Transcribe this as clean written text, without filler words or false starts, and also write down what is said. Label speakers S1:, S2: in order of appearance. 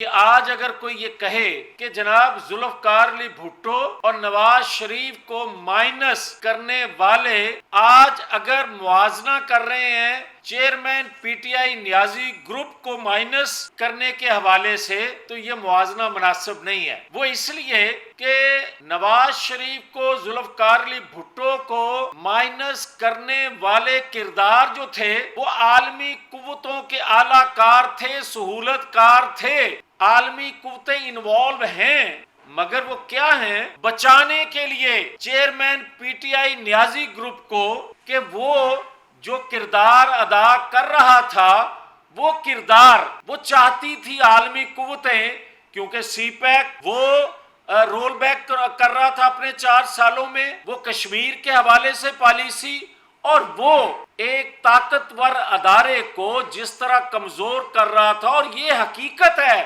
S1: कि आज अगर कोई ये कहे कि जनाब जुल्फकार अली भुट्टो और नवाज शरीफ को माइनस करने वाले आज अगर मुआवजा कर रहे हैं चेयरमैन पीटीआई नियाजी ग्रुप को माइनस करने के हवाले से, तो ये मुआवजा मुनासिब नहीं है। वो इसलिए कि नवाज शरीफ को जुल्फकार अली भुट्टो को माइनस करने वाले किरदार जो थे वो आलमी कुव्वतों के आलाकार थे, सहूलतकार थे। आलमी कुव्वतें इन्वॉल्व हैं, मगर वो क्या हैं, बचाने के लिए चेयरमैन पीटीआई नियाजी ग्रुप को कि वो जो किरदार अदा कर रहा था वो किरदार वो चाहती थी आलमी कुव्वतें, क्योंकि सीपैक वो रोल बैक कर रहा था अपने 4 सालों में, वो कश्मीर के हवाले से पॉलिसी, और वो एक ताकतवर अदारे को जिस तरह कमजोर कर रहा था। और ये हकीकत है